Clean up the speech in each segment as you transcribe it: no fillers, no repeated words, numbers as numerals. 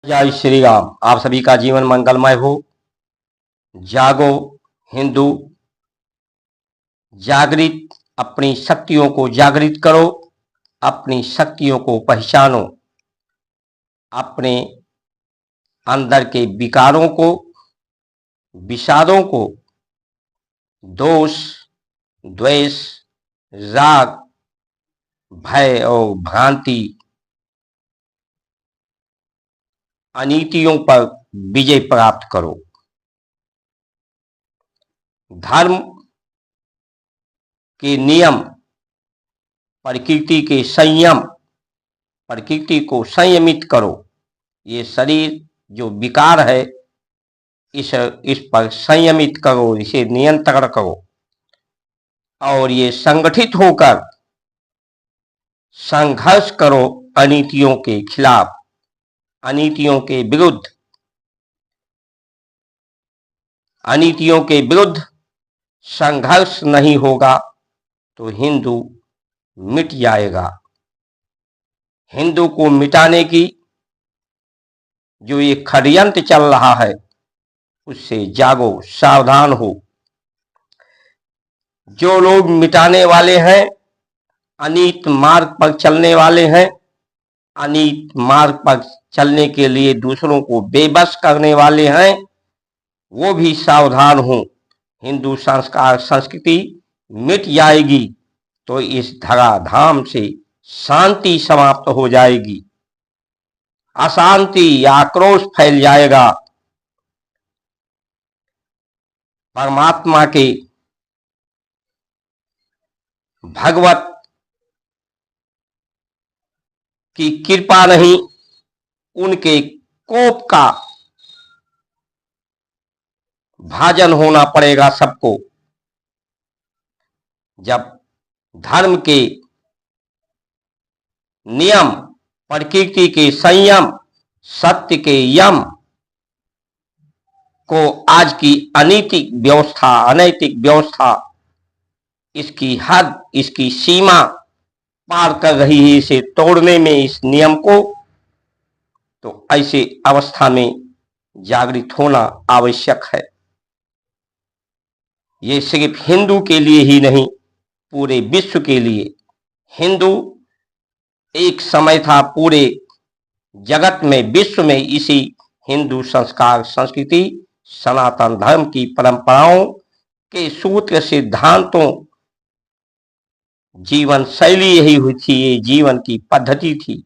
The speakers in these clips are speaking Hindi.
जय श्री राम। आप सभी का जीवन मंगलमय हो। जागो हिंदू, जागृत, अपनी शक्तियों को जागृत करो, अपनी शक्तियों को पहचानो, अपने अंदर के विकारों को, विषादों को, दोष, द्वेष, राग, भय और भ्रांति, अनीतियों पर विजय प्राप्त करो। धर्म के नियम, प्रकृति के संयम, प्रकृति को संयमित करो। ये शरीर जो विकार है, इस पर संयमित करो, इसे नियंत्रण करो और ये संगठित होकर संघर्ष करो अनीतियों के खिलाफ, अनीतियों के विरुद्ध। अनीतियों के विरुद्ध संघर्ष नहीं होगा तो हिंदू मिट जाएगा। हिंदू को मिटाने की जो ये षड्यंत्र चल रहा है, उससे जागो, सावधान हो। जो लोग मिटाने वाले हैं, अनीत मार्ग पर चलने वाले हैं, अनीत मार्ग पर चलने के लिए दूसरों को बेबस करने वाले हैं, वो भी सावधान हो। हिंदू संस्कार संस्कृति मिट जाएगी तो इस धराधाम से शांति समाप्त हो जाएगी, अशांति, आक्रोश फैल जाएगा। परमात्मा के, भगवत की कृपा नहीं, उनके कोप का भाजन होना पड़ेगा सबको। जब धर्म के नियम, प्रकृति के संयम, सत्य के यम को आज की अनैतिक व्यवस्था, अनैतिक व्यवस्था इसकी हद, इसकी सीमा पार कर रही है, इसे तोड़ने में, इस नियम को, तो ऐसे अवस्था में जागृत होना आवश्यक है। ये सिर्फ हिंदू के लिए ही नहीं, पूरे विश्व के लिए। हिंदू एक समय था पूरे जगत में, विश्व में इसी हिंदू संस्कार संस्कृति, सनातन धर्म की परंपराओं के सूत्र सिद्धांतों, जीवन शैली यही हुई थी, ये जीवन की पद्धति थी।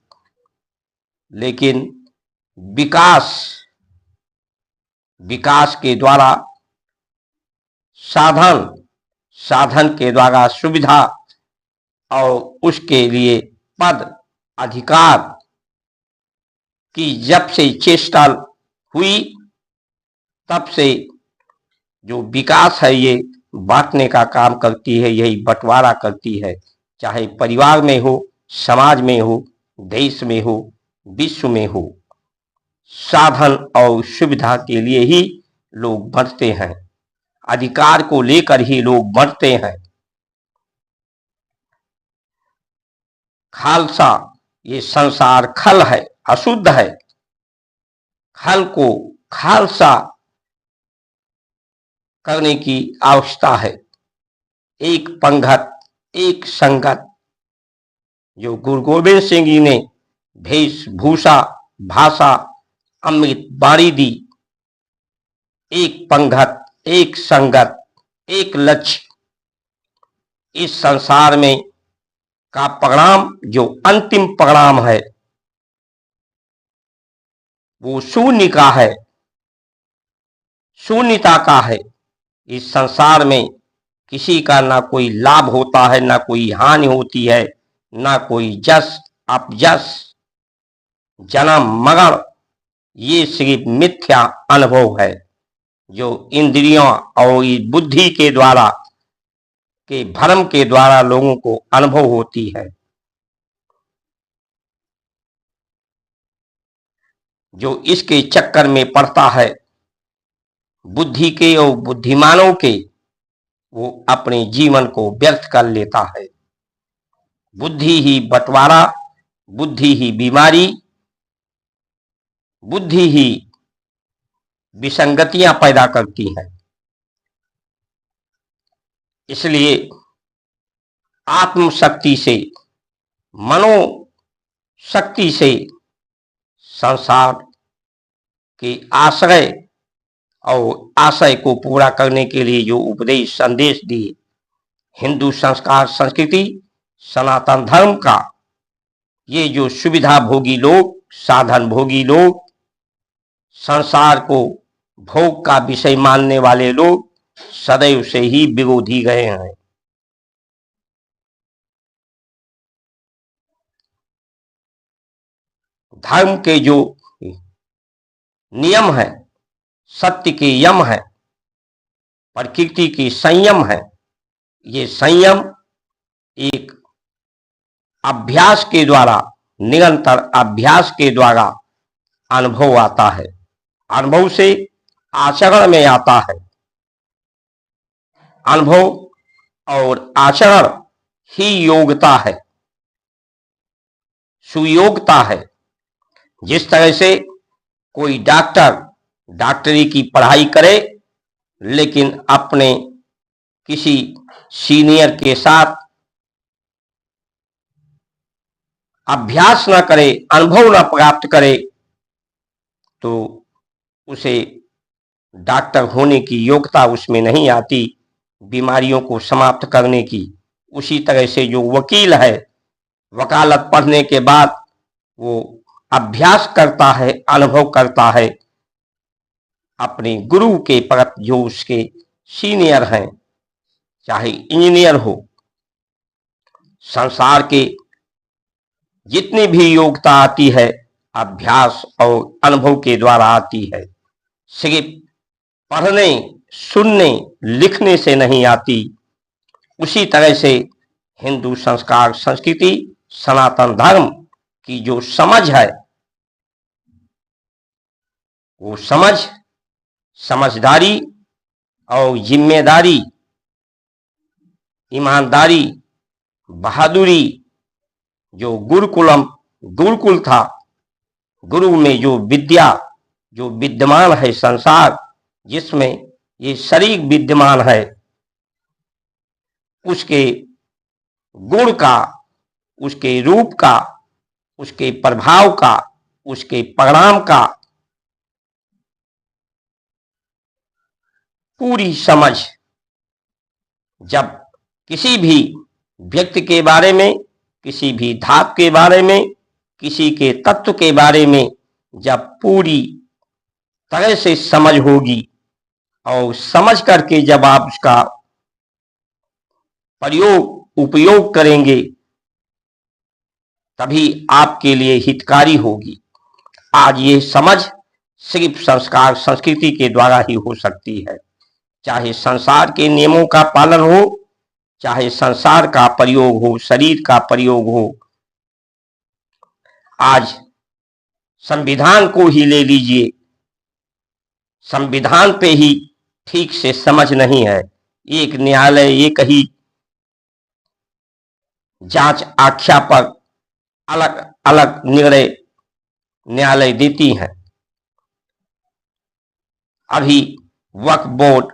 लेकिन विकास, विकास के द्वारा साधन, साधन के द्वारा सुविधा और उसके लिए पद, अधिकार की जब से चेष्टा हुई, तब से जो विकास है ये बांटने का काम करती है, यही बंटवारा करती है। चाहे परिवार में हो, समाज में हो, देश में हो, विश्व में हो, साधन और सुविधा के लिए ही लोग बढ़ते हैं, अधिकार को लेकर ही लोग बढ़ते हैं। खालसा, ये संसार खल है, अशुद्ध है। खल को खालसा करने की आवश्यकता है। एक पंगत, एक संगत, जो गुरु गोविंद सिंह जी ने वेशभूषा, भाषा, अमृत बाणी दी। एक पंगत, एक संगत, एक लक्ष्य। इस संसार में का परिणाम, जो अंतिम परिणाम है, वो शून्य का है, शून्यता का है। इस संसार में किसी का ना कोई लाभ होता है, ना कोई हानि होती है, ना कोई जस अपजस, जन्म मरण, ये सिर्फ मिथ्या अनुभव है जो इंद्रियों और बुद्धि के द्वारा, के भ्रम के द्वारा लोगों को अनुभव होती है। जो इसके चक्कर में पड़ता है, बुद्धि के और बुद्धिमानों के, वो अपने जीवन को व्यर्थ कर लेता है। बुद्धि ही बंटवारा, बुद्धि ही बीमारी, बुद्धि ही विसंगतियां पैदा करती है। इसलिए आत्मशक्ति से, मनोशक्ति से संसार के आश्रय और आशय को पूरा करने के लिए जो उपदेश संदेश दिए, हिंदू संस्कार संस्कृति सनातन धर्म का ये जो सुविधा भोगी लोग, साधन भोगी लोग, संसार को भोग का विषय मानने वाले लोग सदैव से ही विरोधी गए हैं। धर्म के जो नियम है, सत्य के यम है, प्रकृति की संयम है, ये संयम एक अभ्यास के द्वारा, निरंतर अभ्यास के द्वारा अनुभव आता है। अनुभव से आचरण में आता है। अनुभव और आचरण ही योग्यता है, सुयोग्यता है। जिस तरह से कोई डॉक्टर डॉक्टरी की पढ़ाई करे लेकिन अपने किसी सीनियर के साथ अभ्यास न करे, अनुभव न प्राप्त करे, तो उसे डॉक्टर होने की योग्यता उसमें नहीं आती, बीमारियों को समाप्त करने की। उसी तरह से जो वकील है, वकालत पढ़ने के बाद वो अभ्यास करता है, अनुभव करता है अपने गुरु के प्रति, जो उसके सीनियर हैं, चाहे इंजीनियर हो। संसार के जितनी भी योग्यता आती है अभ्यास और अनुभव के द्वारा आती है, सिर्फ पढ़ने, सुनने, लिखने से नहीं आती। उसी तरह से हिंदू संस्कार संस्कृति सनातन धर्म की जो समझ है, वो समझदारी और जिम्मेदारी, ईमानदारी, बहादुरी, जो गुरुकुल था, गुरु में जो विद्या जो विद्यमान है, संसार जिसमें ये शरीर विद्यमान है, उसके गुण का, उसके रूप का, उसके प्रभाव का, उसके परिणाम का पूरी समझ जब किसी भी व्यक्ति के बारे में, किसी भी धातु के बारे में, किसी के तत्व के बारे में जब पूरी तरह से समझ होगी और समझ करके जब आप उसका उपयोग करेंगे, तभी आपके लिए हितकारी होगी। आज ये समझ सिर्फ संस्कार संस्कृति के द्वारा ही हो सकती है। चाहे संसार के नियमों का पालन हो, चाहे संसार का प्रयोग हो, शरीर का प्रयोग हो। आज संविधान को ही ले लीजिए, संविधान पे ही ठीक से समझ नहीं है। एक न्यायालय एक ही जांच आख्या पर अलग अलग निर्णय न्यायालय देती हैं। अभी वक्फ बोर्ड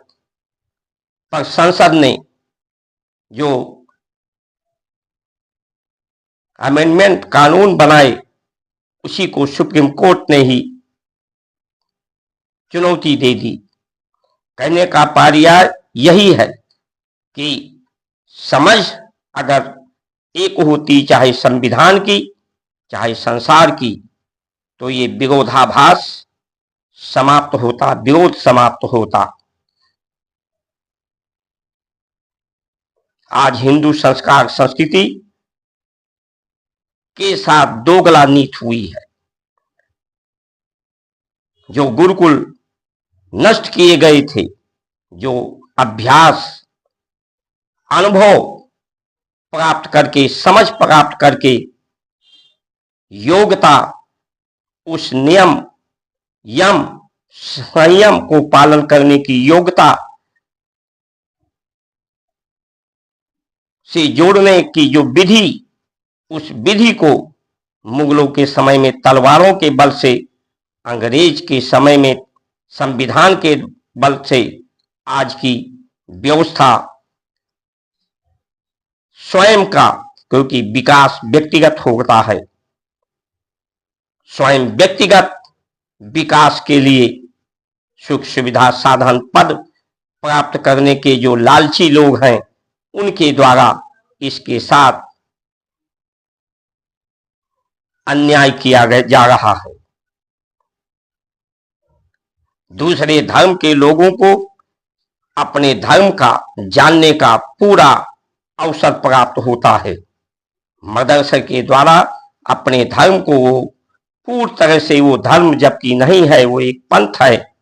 पर संसद ने जो अमेंडमेंट कानून बनाए, उसी को सुप्रीम कोर्ट ने ही चुनौती दे दी। कहने का पर्याय यही है कि समझ अगर एक होती, चाहे संविधान की, चाहे संसार की, तो ये विरोधाभास समाप्त होता, विरोध समाप्त होता। आज हिंदू संस्कार संस्कृति के साथ दोगला नीति हुई है। जो गुरुकुल नष्ट किए गए थे, जो अभ्यास, अनुभव प्राप्त करके, समझ प्राप्त करके, योग्यता, उस नियम, यम, संयम को पालन करने की योग्यता से जोड़ने की जो विधि, उस विधि को मुगलों के समय में तलवारों के बल से अंग्रेज के समय में संविधान के बल से आज की व्यवस्था स्वयं का, क्योंकि विकास व्यक्तिगत होता है, स्वयं व्यक्तिगत विकास के लिए सुख सुविधा साधन पद प्राप्त करने के जो लालची लोग हैं उनके द्वारा इसके साथ अन्याय किया जा रहा है। दूसरे धर्म के लोगों को अपने धर्म का जानने का पूरा अवसर प्राप्त होता है। मदरसे के द्वारा अपने धर्म को वो पूरी तरह से, वो धर्म जबकि नहीं है, वो एक पंथ है,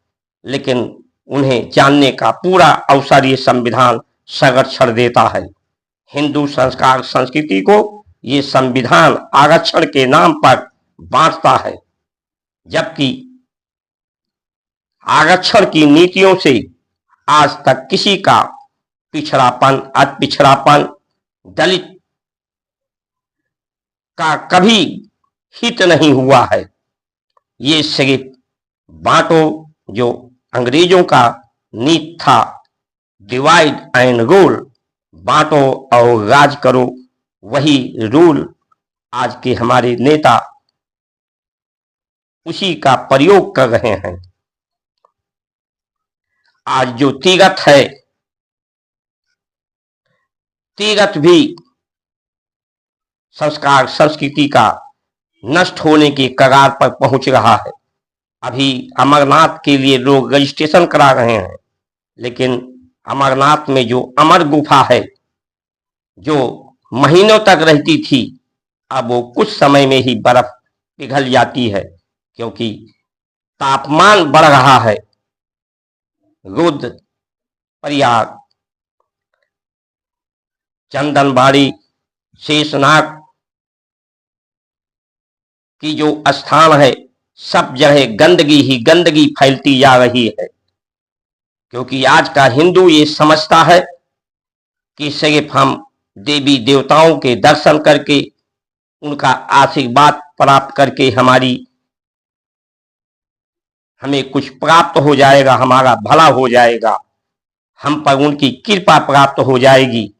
लेकिन उन्हें जानने का पूरा अवसर ये संविधान संरक्षण देता है। हिंदू संस्कार संस्कृति को ये संविधान आरक्षण के नाम पर बांटता है, जबकि आरक्षण की नीतियों से आज तक किसी का पिछड़ापन, अति पिछड़ापन, दलित का कभी हित नहीं हुआ है। ये सिर्फ बांटो, जो अंग्रेजों का नीति था, डिवाइड एंड रूल, बांटो और राज करो, वही रूल आज के हमारे नेता उसी का प्रयोग कर रहे हैं। आज जो तीरथ है, तीरथ भी संस्कार संस्कृति का नष्ट होने के कगार पर पहुंच रहा है। अभी अमरनाथ के लिए लोग रजिस्ट्रेशन करा रहे हैं, लेकिन अमरनाथ में जो अमर गुफा है, जो महीनों तक रहती थी, अब वो कुछ समय में ही बर्फ पिघल जाती है, क्योंकि तापमान बढ़ रहा है। रुद्र प्रयाग, चंदनबाड़ी, शेषनाग की जो स्थान है, सब जगह गंदगी ही गंदगी फैलती जा रही है, क्योंकि आज का हिंदू ये समझता है कि सिर्फ हम देवी देवताओं के दर्शन करके, उनका आशीर्वाद प्राप्त करके हमें कुछ प्राप्त हो जाएगा, हमारा भला हो जाएगा, हम पर उनकी कृपा प्राप्त हो जाएगी।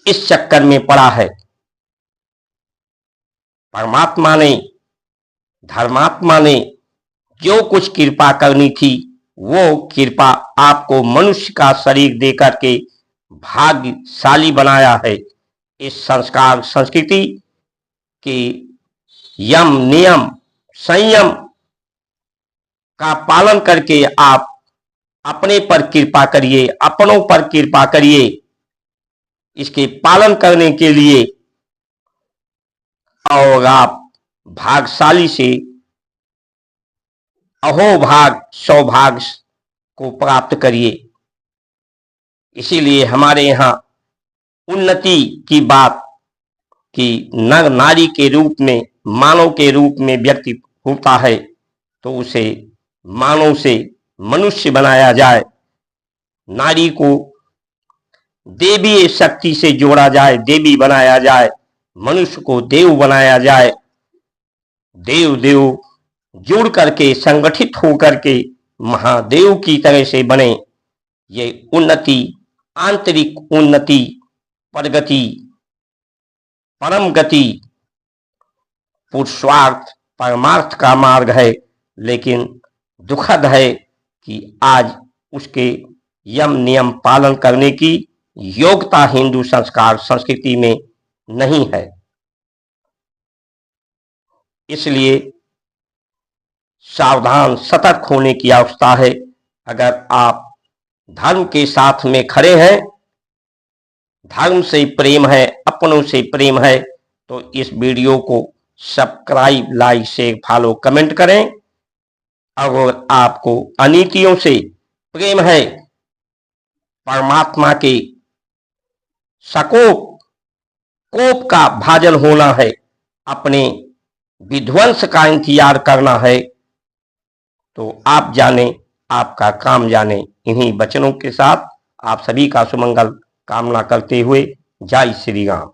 इस चक्कर में पड़ा है। परमात्मा ने, धर्मात्मा ने जो कुछ कृपा करनी थी, वो कृपा आपको मनुष्य का शरीर देकर के भाग्यशाली बनाया है। इस संस्कार संस्कृति के यम नियम संयम का पालन करके आप अपने पर कृपा करिए, अपनों पर कृपा करिए। इसके पालन करने के लिए और आप भाग्यशाली से अहोभाग सौभाग्य को प्राप्त करिए। इसीलिए हमारे यहाँ उन्नति की बात, कि नर नारी के रूप में, मानव के रूप में व्यक्ति होता है, तो उसे मानव से मनुष्य बनाया जाए, नारी को देवी शक्ति से जोड़ा जाए, देवी बनाया जाए, मनुष्य को देव बनाया जाए। देव देव जुड़ करके, संगठित होकर के महादेव की तरह से बने। ये उन्नति, आंतरिक उन्नति, प्रगति, परम गति, पुरुषार्थ, परमार्थ का मार्ग है। लेकिन दुखद है कि आज उसके यम नियम पालन करने की योग्यता हिंदू संस्कार संस्कृति में नहीं है। इसलिए सावधान, सतर्क होने की आवश्यकता है। अगर आप धर्म के साथ में खड़े हैं, धर्म से प्रेम है, अपनों से प्रेम है, तो इस वीडियो को subscribe, like, share, follow, comment करें। अगर आपको अनीतियों से प्रेम है, परमात्मा के कोप का भाजन होना है, अपने विध्वंस का इंतजार करना है, तो आप जाने, आपका काम जाने। इन्हीं वचनों के साथ आप सभी का सुमंगल कामना करते हुए, जय श्री राम।